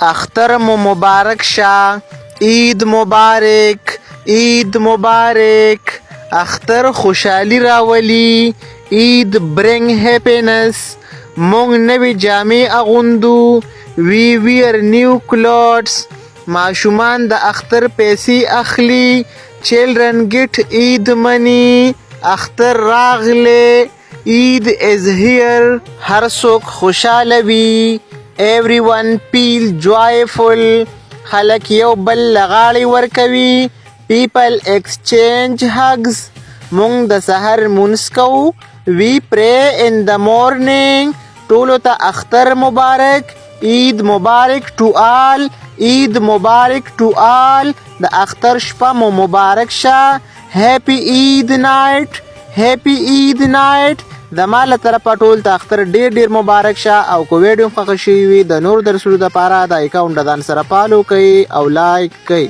اختر مو مبارک شه. عید مبارک، عید مبارک. اختر خوشحالي راولي. عید برنګ هیپینس. مونږ نوې جامې اغوندو. وی ویر نیو کلوتس. ماشومان د اختر پیسې اخلي. چلډرن گیټ عید منی. اختر راغله. عید از هیر. هر څوک خوشاله وي. everyone feel joyful. خلک یو بل لغاړی ورکوي. people exchange hugs. مونږ د سحر مونځ کوو. we pray in the morning. ټولو ته اختر مبارک. عید مبارک to all. عید مبارک to all. د اختر شپه مو مبارک شه. happy عید night. happy عید night. د ما له طرفه ټول ته اختر ډیر ډیر مبارک شه. او که ویډیو خوښه شوي وي د نور درسونو دپاره د اکاونټ د ځان سره فالو کوئ او لایک کوئ.